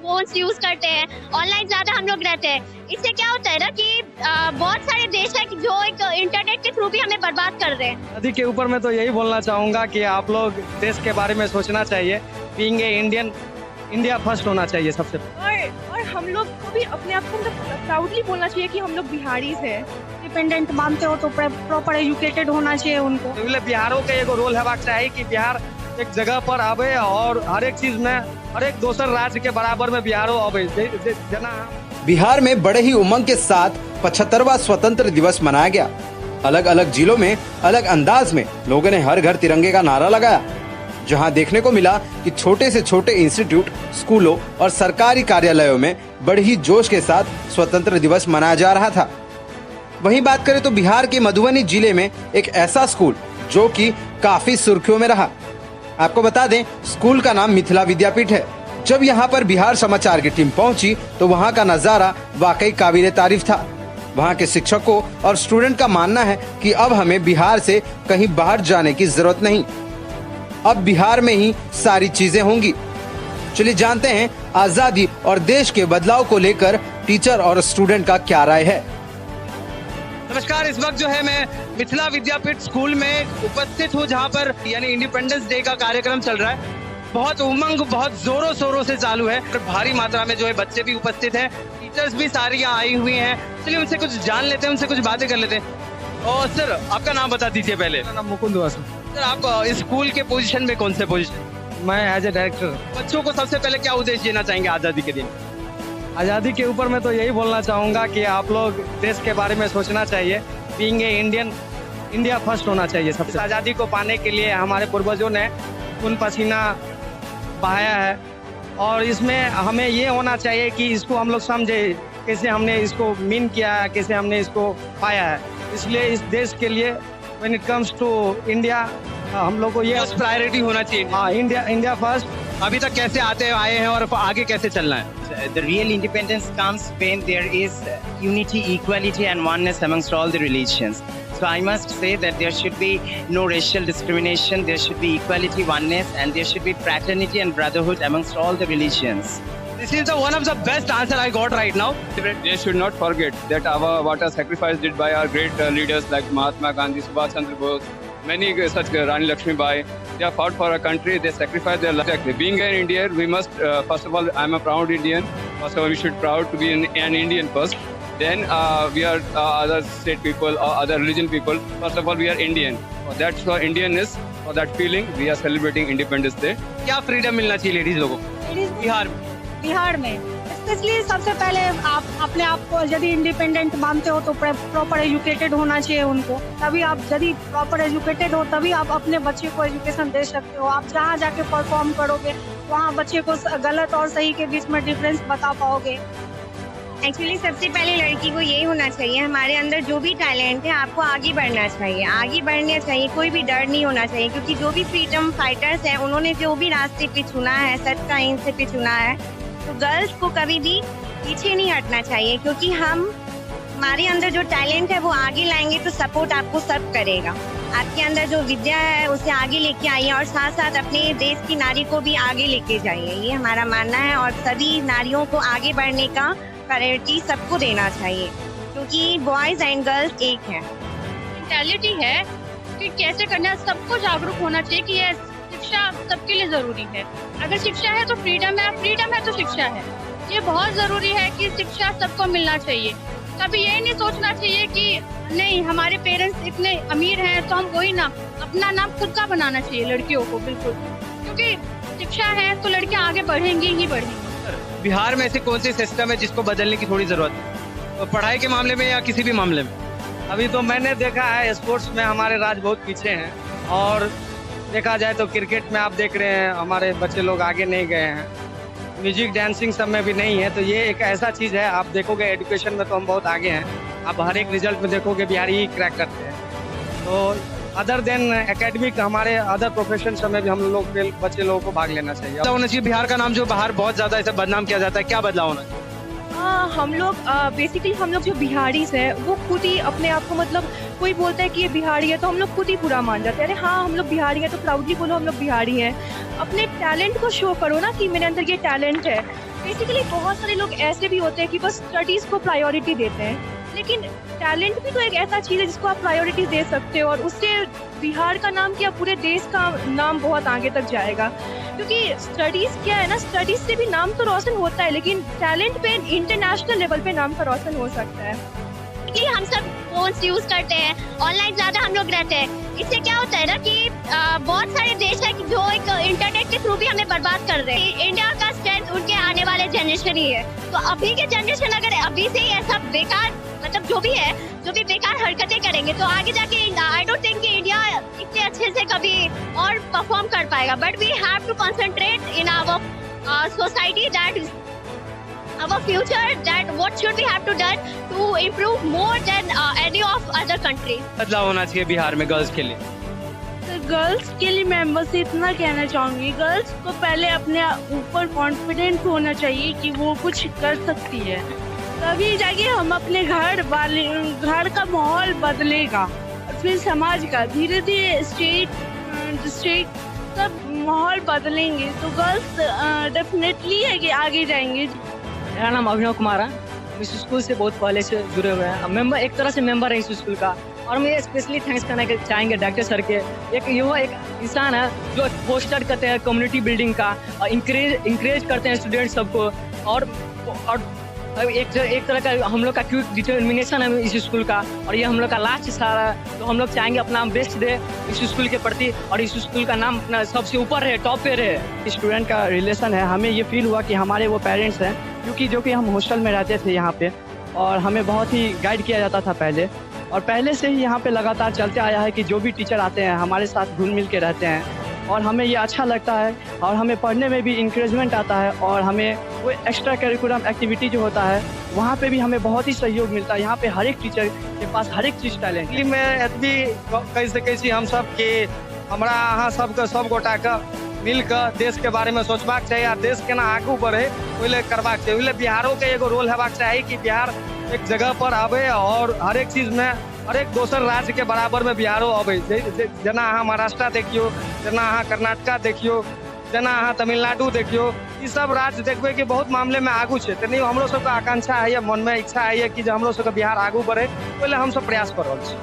Phones use करते हैं, online ज्यादा हम लोग रहते हैं। इससे क्या होता है ना कि बहुत सारे देश है जो एक इंटरनेट के थ्रू भी हमें बर्बाद कर रहे हैं। नदी के ऊपर मैं तो यही बोलना चाहूंगा कि आप लोग देश के बारे में सोचना चाहिए। Being a Indian, India first होना चाहिए सबसे पहले। और हम लोग को भी अपने आप को प्राउडली बोलना चाहिए कि हम लोग बिहारीज हैं। इंडिपेंडेंट मानते हो तो प्रॉपर एजुकेटेड होना चाहिए उनको। बिहारों का एगो रोल हेबाक चाहिए कि बिहार एक जगह पर आवे और हर एक चीज में हर एक दोसर राज्य के बराबर में बिहारो आवे। जना बिहार में बड़े ही उमंग के साथ 75वां स्वतंत्र दिवस मनाया गया। अलग अलग जिलों में अलग अंदाज में लोगों ने हर घर तिरंगे का नारा लगाया। जहां देखने को मिला कि छोटे से छोटे इंस्टीट्यूट, स्कूलों और सरकारी कार्यालयों में बड़े ही जोश के साथ स्वतंत्र दिवस मनाया जा रहा था। वहीं बात करें तो बिहार के मधुबनी जिले में एक ऐसा स्कूल जो कि काफी सुर्खियों में रहा। आपको बता दें, स्कूल का नाम मिथिला विद्यापीठ है। जब यहाँ पर बिहार समाचार की टीम पहुंची तो वहाँ का नजारा वाकई काबिले तारीफ था। वहाँ के शिक्षकों और स्टूडेंट का मानना है कि अब हमें बिहार से कहीं बाहर जाने की जरूरत नहीं, अब बिहार में ही सारी चीजें होंगी। चलिए जानते हैं आजादी और देश के बदलाव को लेकर टीचर और स्टूडेंट का क्या राय है। नमस्कार, इस वक्त जो है मैं मिथिला विद्यापीठ स्कूल में उपस्थित हूँ, जहाँ पर यानी इंडिपेंडेंस डे का कार्यक्रम चल रहा है। बहुत उमंग, बहुत जोरों शोरों से चालू है। भारी मात्रा में जो है बच्चे भी उपस्थित हैं, टीचर्स भी सारी यहाँ आई हुई हैं। चलिए उनसे कुछ जान लेते हैं, उनसे कुछ बातें कर लेते हैं। और सर, आपका नाम बता दीजिए पहले। मेरा नाम मुकुंद वासु। सर, आप इस स्कूल के पोजीशन में कौन से पोजीशन? मैं एज ए डायरेक्टर। बच्चों को सबसे पहले क्या उद्देश्य देना चाहेंगे आजादी के दिन? आज़ादी के ऊपर मैं तो यही बोलना चाहूँगा कि आप लोग देश के बारे में सोचना चाहिए। Being a Indian, India first होना चाहिए सबसे। आज़ादी को पाने के लिए हमारे पूर्वजों ने खून पसीना बहाया है और इसमें हमें ये होना चाहिए कि इसको हम लोग समझे कैसे हमने इसको मीन किया है, कैसे हमने इसको पाया है। इसलिए इस देश के लिए when it comes to India हम लोग को ये प्रायोरिटी होना चाहिए। हाँ, इंडिया फर्स्ट। अभी तक कैसे आए हैं और आगे कैसे चलना है? The real independence comes when there is unity, equality and oneness amongst all the religions. So I must say that there should be no racial discrimination, there should be equality, oneness, and there should be fraternity and brotherhood amongst all the religions. This is one of the best answer I got right now. They should not forget that what a sacrifice did by our great leaders like Mahatma Gandhi, Subhash Chandra Bose, many such Rani Lakshmi Bai. They have fought for our country. They sacrificed their life. Being an Indian, we must first of all, I'm a proud Indian. First of all, we should proud to be an Indian first. Then we are other state people or other religion people. First of all, we are Indian. That's for Indianness. For that feeling, we are celebrating Independence Day. क्या freedom मिलना चाहिए ladies लोगों को बिहार में specially सबसे पहले आप अपने आप को यदि इंडिपेंडेंट मानते हो तो प्रॉपर एजुकेटेड होना चाहिए उनको। तभी आप यदि प्रॉपर एजुकेटेड हो तभी आप अपने बच्चे को एजुकेशन दे सकते हो। आप जहाँ जाके परफॉर्म करोगे वहाँ बच्चे को गलत और सही के बीच में डिफरेंस बता पाओगे। एक्चुअली सबसे पहले लड़की को यही होना चाहिए, हमारे अंदर जो भी टैलेंट है आपको आगे बढ़ना चाहिए, आगे बढ़ना चाहिए, कोई भी डर नहीं होना चाहिए। क्योंकि जो भी फ्रीडम फाइटर्स हैं उन्होंने जो भी रास्ते पे चुना है, सच का इंस पे चुना है, तो गर्ल्स को कभी भी पीछे नहीं हटना चाहिए। क्योंकि हमारे अंदर जो टैलेंट है वो आगे लाएंगे तो सपोर्ट आपको सब करेगा। आपके अंदर जो विद्या है उसे आगे लेके आइए और साथ साथ अपने देश की नारी को भी आगे लेके जाइए, ये हमारा मानना है। और सभी नारियों को आगे बढ़ने का प्रायोरिटी सबको देना चाहिए क्योंकि बॉयज एंड गर्ल्स एक हैं। मेंटालिटी है कि कैसे करना है, सबको जागरूक होना चाहिए कि ये शिक्षा सबके लिए जरूरी है। अगर शिक्षा है तो फ्रीडम है, फ्रीडम है तो शिक्षा है। ये बहुत जरूरी है कि शिक्षा सबको मिलना चाहिए। कभी ये नहीं सोचना चाहिए कि नहीं हमारे पेरेंट्स इतने अमीर हैं तो हम वही ना, अपना नाम खुद का बनाना चाहिए लड़कियों को, बिल्कुल। क्योंकि शिक्षा है तो लड़कियां आगे बढ़ेंगी ही बढ़ेंगी। बिहार में ऐसे कौन से सिस्टम है जिसको बदलने की थोड़ी जरूरत है, तो पढ़ाई के मामले में या किसी भी मामले में? अभी तो मैंने देखा है स्पोर्ट्स में हमारे राज्य बहुत पीछे हैं और देखा जाए तो क्रिकेट में आप देख रहे हैं हमारे बच्चे लोग आगे नहीं गए हैं। म्यूजिक डांसिंग सब में भी नहीं है। तो ये एक ऐसा चीज़ है, आप देखोगे एजुकेशन में तो हम बहुत आगे हैं। आप हर एक रिजल्ट में देखोगे बिहारी ही क्रैक करते हैं। तो अदर देन एकेडमिक हमारे अदर प्रोफेशन में भी हम लोग बच्चे लोगों को भाग लेना चाहिए। होना चाहिए बिहार का नाम जो बाहर बहुत ज्यादा ऐसा बदनाम किया जाता है, क्या बदलाव होना चाहिए? हम लोग बेसिकली हम लोग जो बिहारीज है वो खुद ही अपने आप को, मतलब कोई बोलता है कि ये बिहारी है तो हम लोग खुद ही पूरा मान जाते हैं। अरे हाँ, हम लोग बिहारी हैं तो प्राउडली बोलो हम लोग बिहारी हैं। अपने टैलेंट को शो करो ना कि मेरे अंदर ये टैलेंट है। बेसिकली बहुत सारे लोग ऐसे भी होते हैं कि बस स्टडीज को प्रायोरिटी देते हैं, लेकिन टैलेंट भी तो एक ऐसा चीज़ है जिसको आप प्रायोरिटी दे सकते हो और उससे बिहार का नाम क्या पूरे देश का नाम बहुत आगे तक जाएगा। क्योंकि स्टडीज क्या है ना, स्टडीज से भी नाम तो रोशन होता है, लेकिन टैलेंट पे इंटरनेशनल लेवल पे नाम का रोशन हो सकता है। कि हम सब फोन्स यूज करते हैं, ऑनलाइन ज्यादा हम लोग रहते हैं, इससे क्या होता है ना कि बहुत सारे देश है जो एक इंटरनेट के थ्रू भी हमें बर्बाद कर रहे हैं। इंडिया का स्ट्रेंथ उनके आने वाले जनरेशन ही है, तो अभी के जनरेशन अगर अभी से ही ऐसा बेकार मतलब जो भी बेकार हरकतें करेंगे तो आगे जाके आई डोंट थिंक कि इंडिया इतने अच्छे से कभी और परफॉर्म कर पाएगा। But we have to concentrate in our society that our future, that what should we have to done to improve more than any of other countries. बदलाव होना चाहिए बिहार में गर्ल्स के लिए। तो गर्ल्स के लिए मैं बस इतना कहना चाहूँगी, गर्ल्स को पहले अपने ऊपर कॉन्फिडेंट होना चाहिए कि वो कुछ कर सकती है, तभी जाके हम अपने घर का माहौल बदलेगा, फिर समाज का धीरे धीरे स्टेट सब माहौल बदलेंगे तो गर्ल्स डेफिनेटली है कि आगे जाएंगे। मेरा नाम अभिनव कुमार है, हम इस स्कूल से बहुत पहले से जुड़े हुए हैं, मेंबर एक तरह से मेंबर है इस स्कूल का। और मैं स्पेशली थैंक्स करना चाहेंगे डॉक्टर सर के। एक इंसान है जो पोस्टर करते हैं कम्युनिटी बिल्डिंग का और इंकरेज करते हैं स्टूडेंट सबको। और एक तरह का हम लोग का क्विक डिटर्मिनेशन है इस स्कूल का, और ये हम लोग का लास्ट सारा, तो हम लोग चाहेंगे अपना बेस्ट दे इस स्कूल के प्रति और इस स्कूल का नाम अपना सबसे ऊपर रहे, टॉप पे रहे। स्टूडेंट का रिलेशन है, हमें ये फील हुआ कि हमारे वो पेरेंट्स हैं, क्योंकि जो कि हम हॉस्टल में रहते थे यहाँ पे और हमें बहुत ही गाइड किया जाता था पहले, और पहले से ही यहाँ पे लगातार चलते आया है कि जो भी टीचर आते हैं हमारे साथ घुल मिल के रहते हैं और हमें ये अच्छा लगता है और हमें पढ़ने में भी इंकरेजमेंट आता है और हमें वो एक्स्ट्रा करिकुलम एक्टिविटी जो होता है वहाँ पे भी हमें बहुत ही सहयोग मिलता है। यहाँ पे हर एक टीचर के पास हर एक चीज़ टैलेंट है। मैं एतबी कह सकै छी हम सब कि हमरा अहाँ सबके सब गोटा के मिलकर देश के बारे में सोचबाक चाहिए आ देश केना आगू बढ़े ओहि करबाक चाहिए। ओहि बिहारो के एगो रोल हेबाक चाही कि बिहार एक जगह पर आवे और हर एक चीज में हर एक दोसर राज्य के बराबर में बिहारो आवे। जेना अहाँ महाराष्ट्र देखियो, जेना अहाँ कर्नाटका देखियो, जेना अहाँ तमिलनाडु देखियो, ई सब राज्य देखबै कि बहुत मामले में आगू छै। तेनाही हमरो सबके आकांक्षा है, मन में इच्छा है कि हमरो सबके बिहार आगू बढ़े, ओहि हम सब प्रयास कर रहल छी।